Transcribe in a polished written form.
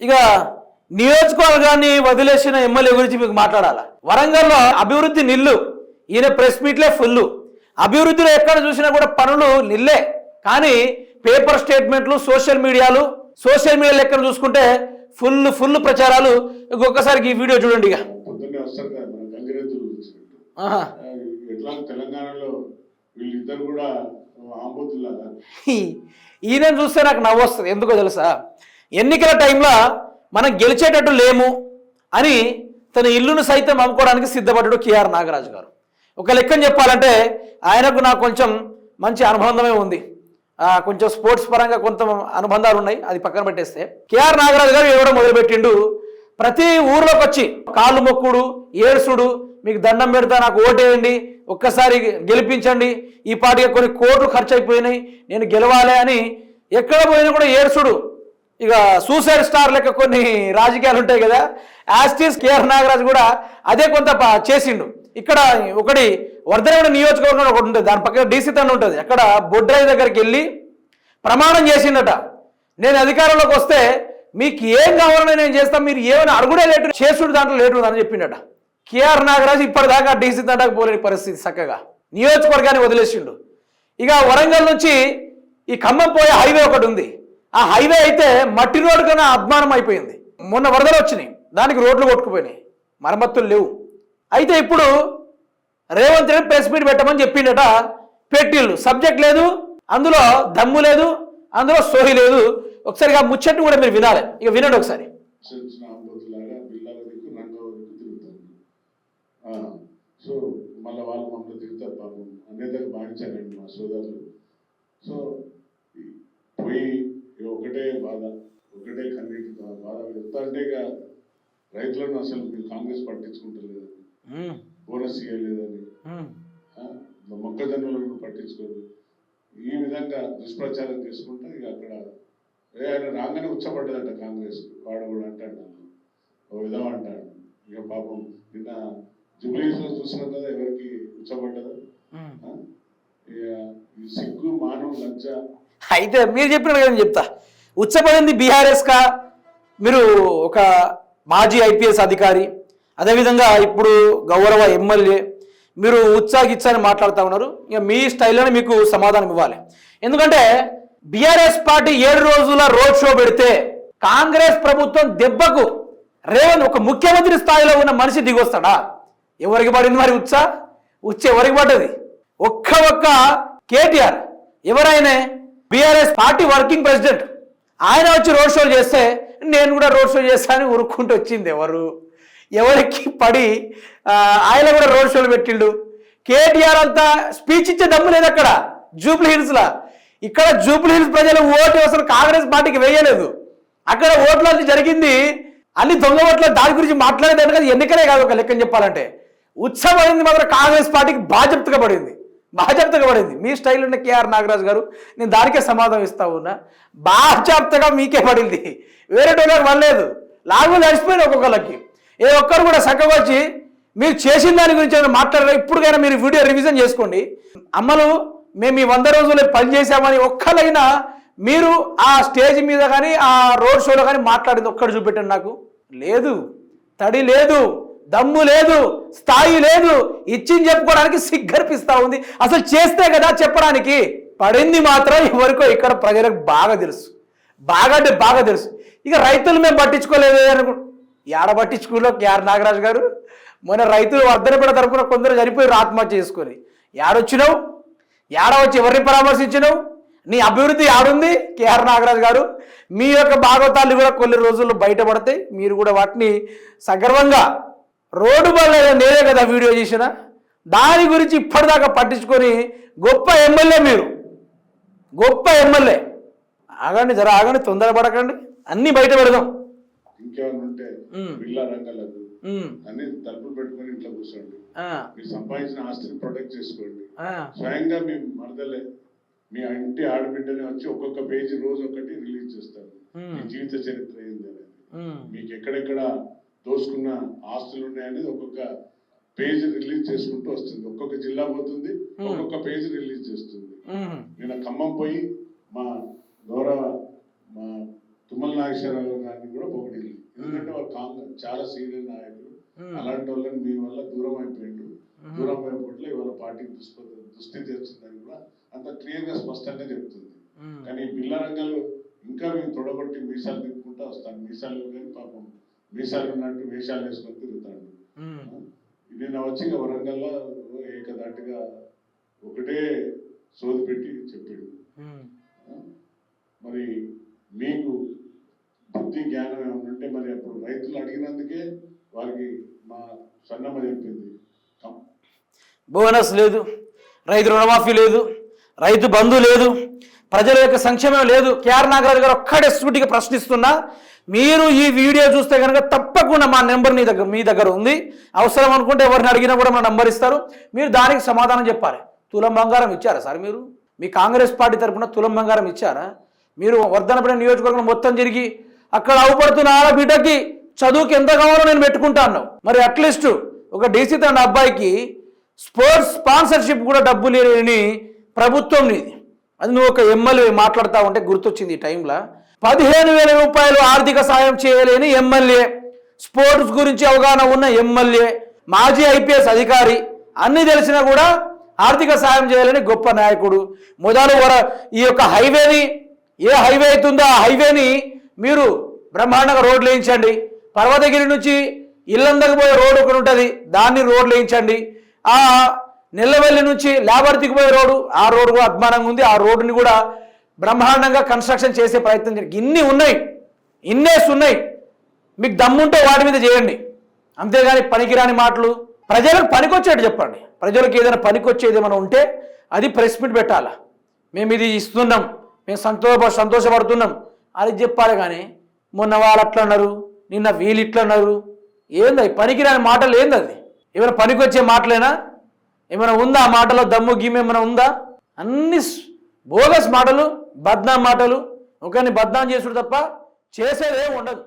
ఇక నియోజకవర్గాన్ని వదిలేసిన ఎమ్మెల్యే గురించి మీకు మాట్లాడాలా. వరంగల్లో అభివృద్ధి నిల్లు, ఈయన ప్రెస్ మీట్లే ఫుల్. అభివృద్ధిలో ఎక్కడ చూసినా కూడా పనులు నిల్లే. కానీ పేపర్ స్టేట్మెంట్లు, సోషల్ మీడియాలో ఎక్కడ చూసుకుంటే ఫుల్ ప్రచారాలు. ఇంకొకసారి ఈ వీడియో చూడండి. ఇక తెలంగాణలో వీళ్ళిద్దరు కూడా ఈయన చూస్తే నాకు నవ్వు వస్తుంది. ఎందుకో తెలుసా, ఎన్నికల టైంలో మనం గెలిచేటట్టు లేము అని తన ఇల్లును సైతం అమ్ముకోవడానికి సిద్ధపడ్డాడు కేఆర్ నాగరాజు గారు. ఒక లెక్కని చెప్పాలంటే ఆయనకు నాకు కొంచెం మంచి అనుబంధమే ఉంది. కొంచెం స్పోర్ట్స్ పరంగా కొంత అనుబంధాలు ఉన్నాయి, అది పక్కన పెట్టేస్తే కేఆర్ నాగరాజు గారు ఇవ్వడం మొదలుపెట్టిండు. ప్రతి ఊర్లోకి వచ్చి కాళ్ళు మొక్కుడు, ఏడుసుడు, మీకు దండం పెడతా, నాకు ఓటేయండి, ఒక్కసారి గెలిపించండి, ఈ పార్టీకి కొన్ని కోట్లు ఖర్చు అయిపోయినాయి, నేను గెలవాలి అని ఎక్కడ పోయినా కూడా ఏడుసుడు. ఇక సూసైడ్ స్టార్ లెక్క కొన్ని రాజకీయాలు ఉంటాయి కదా, యాస్టీస్ కేఆర్ నాగరాజు కూడా అదే కొంత చేసిండు. ఇక్కడ ఒకటి వర్ధనగూడ నియోజకవర్గం ఒకటి ఉంటుంది, దాని పక్కన డీసీ తండ ఉంటుంది. అక్కడ బొడ్రాయి దగ్గరికి వెళ్ళి ప్రమాణం చేసిండట, నేను అధికారంలోకి వస్తే మీకు ఏం కావాలని నేను చేస్తాను, మీరు ఏమైనా అడుగుడే లేటు చేసుడు దాంట్లో లేటు అని చెప్పిండట. కేఆర్ నాగరాజు ఇప్పటిదాకా డీసీ తండకు పోలేని పరిస్థితి, చక్కగా నియోజకవర్గాన్ని వదిలేసిండు. ఇక వరంగల్ నుంచి ఈ ఖమ్మం పోయే హైవే ఒకటి ఉంది, ఆ హైవే అయితే మట్టి రోడ్డు కన్నా అద్మానం అయిపోయింది. మొన్న వరదలు వచ్చినాయి, దానికి రోడ్లు కొట్టుకుపోయినాయి, మరమ్మతులు లేవు. అయితే ఇప్పుడు రేవంత్ రెడ్డి ప్రెస్ మీట్ పెట్టమని చెప్పిండట, పెట్టిళ్ళు. సబ్జెక్ట్ లేదు, అందులో దమ్ము లేదు, అందులో సోహి లేదు. ఒకసారి ఆ ముచ్చట్టు కూడా మీరు వినాలి. ఇక వినండి ఒకసారి. సో మళ్ళీ వాళ్ళు మమ్మల్ని తిరుగుతారు, పాపం అన్నేతకు భావించారండి మా సోదరులు. సో పోయి ఒకటే బాధ, ఒకటే కన్నీటి బాధ వెళ్తా అంటే ఇక రైతులను అసలు మీరు కాంగ్రెస్ పట్టించుకుంటలేదని, బోనస్ ఇవ్వలేదని, మొక్కజొన్నలను పట్టించుకోరు, ఈ విధంగా దుష్ప్రచారం చేసుకుంటా ఇక అక్కడ ఆయన రాగానే ఉచ్చపడ్డదంట కాంగ్రెస్. వాడు కూడా అంటాడు, ఓ విధం అంటాడు. ఇక పాపం నిన్న జూబ్లీస్ లో చూసినాం కదా, ఎవరికి ఉచ్చపడ్డదు. ఇక సిగ్గు, మానవ, లజ్జ. అయితే మీరు చెప్పినట్టు కదా చెప్తా, ఉచ్చపడింది బీఆర్ఎస్ కా, మీరు ఒక మాజీ ఐపీఎస్ అధికారి, అదేవిధంగా ఇప్పుడు గౌరవ ఎమ్మెల్యే, మీరు ఉత్సాహించని మాట్లాడుతూ ఉన్నారు. ఇక మీ స్టైల్లోనే మీకు సమాధానం ఇవ్వాలి. ఎందుకంటే బీఆర్ఎస్ పార్టీ 7 రోజుల రోడ్ షో పెడితే కాంగ్రెస్ ప్రభుత్వం దెబ్బకు రేవంత్ ఒక ముఖ్యమంత్రి స్థాయిలో ఉన్న మనిషి దిగొస్తాడా? ఎవరికి పడింది మరి ఉచ్చ ఎవరికి పడ్డది? ఒక్క కేటీఆర్, ఎవరైనా బీఆర్ఎస్ పార్టీ వర్కింగ్ ప్రెసిడెంట్, ఆయన వచ్చి రోడ్ షోలు చేస్తే నేను కూడా రోడ్ షో చేస్తానని ఉరుక్కుంటూ వచ్చింది. ఎవరికి పడి ఆయన కూడా రోడ్ షోలు పెట్టిండు. కేటీఆర్ అంతా స్పీచ్ ఇచ్చే దమ్ము లేదు అక్కడ జూబ్లీ హిల్స్లా. ఇక్కడ జూబ్లీ హిల్స్ ప్రజలు ఓటు అసలు కాంగ్రెస్ పార్టీకి వేయలేదు. అక్కడ ఓట్లు జరిగింది అన్ని దొంగ ఓట్ల, దాని గురించి మాట్లాడేదాన్ని కదా, ఎన్నికలే కాదు. ఒక లెక్కని చెప్పాలంటే ఉత్సవమైంది మాత్రం కాంగ్రెస్ పార్టీకి బాధ్యతగా పడింది. మీ స్టైల్ ఉన్న కేఆర్ నాగరాజు గారు, నేను దానికే సమాధానం ఇస్తా ఉన్నా. బాధ్యతగా మీకే పడింది, వేరే టోళ్ళకి పడలేదు. లాభం నడిచిపోయింది ఒక్కొక్కరికి. ఏ ఒక్కరు కూడా చక్కగా వచ్చి మీరు చేసిన దాని గురించి ఏమైనా మాట్లాడారు. ఇప్పుడుకైనా మీరు వీడియో రివిజన్ చేసుకోండి. అమ్మలు మేము ఈ 100 రోజులు పనిచేసామని ఒక్కలైనా మీరు ఆ స్టేజ్ మీద కానీ ఆ రోడ్ షోలో కానీ మాట్లాడింది ఒక్కడు చూపెట్టండి నాకు. లేదు, తడి లేదు, దమ్ము లేదు, స్థాయి లేదు, ఇచ్చింది చెప్పుకోవడానికి సిగ్గర్పిస్తూ ఉంది. అసలు చేస్తే కదా చెప్పడానికి. పడింది మాత్రం ఎవరికో ఇక్కడ ప్రజలకు బాగా తెలుసు, బాగా అంటే బాగా తెలుసు. ఇక రైతులు మేము పట్టించుకోలేదు అనుకో, ఏడ పట్టించుకోలో కేఆర్ నాగరాజు గారు. మొన్న రైతులు వర్ధనపేట తరపున కొందరు చనిపోయి ఆత్మహత్య చేసుకొని ఏడొచ్చినావు, ఏడ వచ్చి ఎవరిని పరామర్శించినావు? నీ అభివృద్ధి ఆడుంది కేఆర్ నాగరాజు గారు. మీ యొక్క భాగవతాలు కూడా కొన్ని రోజుల్లో బయటపడతాయి. మీరు కూడా వాటిని సగర్వంగా రోడ్డు బల్ల నేనే కదా వీడియో చేసిన, దాని గురించి ఇప్పటిదాకా పట్టించుకొని గొప్ప ఎమ్మెల్యే మీరు, గొప్ప ఎమ్మెల్యే. ఆగండి, జర ఆగండి, తొందరపడకండి, అన్ని బయట పెడదాం. ఇంకేమైనా ఉంటే బిల్లా రంగాలకు అన్ని తలుపులు పెట్టుకొని ఇంట్లో కూర్చోండి. మీరు సంపాదించిన ఆస్తిని ప్రొటెక్ట్ చేసుకోండి. స్వయంగా మీ మరదలే, మీ ఇంటి ఆడబిడ్డనే వచ్చి ఒక్కొక్క పేజీ రోజు ఒకటి రిలీజ్ చేస్తారు, మీ జీవిత చరిత్ర ఏంది అనేది, మీకు ఎక్కడెక్కడ దోసుకున్న ఆస్తులు ఉన్నాయనేది ఒక్కొక్క పేజ్ రిలీజ్ చేసుకుంటూ వస్తుంది. ఒక్కొక్క జిల్లా పోతుంది, ఒక్కొక్క పేజ్ రిలీజ్ చేస్తుంది. నేను ఖమ్మం పోయి మా గౌరవ మా తుమ్మల నాగేశ్వరరావు గారిని కూడా చాలా సీనియర్ నాయకులు. అలాంటి వాళ్ళని మీ వల్ల దూరం అయిపోయిండు. దూరం అయిపోవట్లో ఇవాళ పార్టీ దుస్థితి వచ్చిందని కూడా అంత క్లియర్ గా స్పష్టంగా చెప్తుంది. కానీ బిల్లా రంగాలు ఇంకా మేము తొడగొట్టి మీసాలు తిప్పుకుంటా వస్తాను. మీసాలు కానీ పాపం మీసాలు ఉన్నట్టు వేషాలు వేసుకొని తిరుగుతాడు. నిన్న వచ్చి వరంగల్లో ఏకదాటిగా ఒకటే సోది పెట్టి చెప్పాడు. మరి మీకు బుద్ధి జ్ఞానం ఏమైనా ఉంటే మరి అప్పుడు రైతులు అడిగినందుకే వారికి మా సన్నమ్మ చెప్పింది బోనస్ లేదు, రైతు రుణమాఫీ లేదు, రైతు బంధు లేదు, ప్రజల యొక్క సంక్షేమం లేదు. కేఆర్ నాగరాజు గారు ఒక్కడే సూటిగా ప్రశ్నిస్తున్నా, మీరు ఈ వీడియో చూస్తే కనుక తప్పకుండా మా నెంబర్ మీ దగ్గర ఉంది. అవసరం అనుకుంటే ఎవరిని అడిగినా కూడా మన నెంబర్ ఇస్తారు. మీరు దానికి సమాధానం చెప్పాలి. తులం బంగారం ఇచ్చారా సార్? మీరు మీ కాంగ్రెస్ పార్టీ తరఫున తులం బంగారం ఇచ్చారా? మీరు వర్ధనపల్లి నియోజకవర్గం మొత్తం తిరిగి అక్కడ అవుపడుతున్న ఆడబిడ్డకి చదువుకి ఎంత కావాలో నేను పెట్టుకుంటా అన్నావు. మరి అట్లీస్ట్ ఒక డీసీ తన అబ్బాయికి స్పోర్ట్స్ స్పాన్సర్షిప్ కూడా డబ్బు లేని ప్రభుత్వం నీది. అది నువ్వు ఒక ఎమ్మెల్యే మాట్లాడుతూ ఉంటే గుర్తొచ్చింది ఈ టైంలో. 15,000 రూపాయలు ఆర్థిక సాయం చేయలేని ఎమ్మెల్యే, స్పోర్ట్స్ గురించి అవగాహన ఉన్న ఎమ్మెల్యే, మాజీ ఐపీఎస్ అధికారి, అన్నీ తెలిసినా కూడా ఆర్థిక సాయం చేయాలని గొప్ప నాయకుడు. మొదలు ఈ యొక్క హైవేని, ఏ హైవే అవుతుందో ఆ హైవేని మీరు బ్రహ్మాండంగా రోడ్లు వేయించండి. పర్వతగిరి నుంచి ఇల్లందరికి పోయే రోడ్డు ఒకటి ఉంటుంది, దాన్ని రోడ్లు వేయించండి. ఆ నెల్లవెల్లి నుంచి లేబర్తికి పోయే రోడ్డు, ఆ రోడ్డు కూడా అద్మానంగా ఉంది. ఆ రోడ్డుని కూడా బ్రహ్మాండంగా కన్స్ట్రక్షన్ చేసే ప్రయత్నం చేయండి. ఇన్ని ఉన్నాయి, ఇన్నేసి ఉన్నాయి. మీకు దమ్ముంటే వాటి మీద చేయండి. అంతేగాని పనికిరాని మాటలు. ప్రజలకు పనికొచ్చేట్టు చెప్పండి. ప్రజలకు ఏదైనా పనికొచ్చేది ఏమైనా ఉంటే అది ప్రెస్ మీట్ పెట్టాలా. మేము ఇది ఇస్తున్నాం, మేము సంతోషపడుతున్నాం అది చెప్పాలి. కానీ మొన్న వాళ్ళు అట్లా అన్నారు, నిన్న వీళ్ళు ఇట్లా అన్నారు. ఏంది పనికిరాని మాటలు? ఏంది అది? ఏమైనా పనికొచ్చే మాటలేనా? ఏమైనా ఉందా ఆ మాటలో దమ్ము గీమ్ ఏమైనా ఉందా? అన్ని బోగస్ మాటలు, బద్నాం మాటలు. ఒకరిని బద్నాం చేసుడు తప్ప చేసేదే ఉండదు.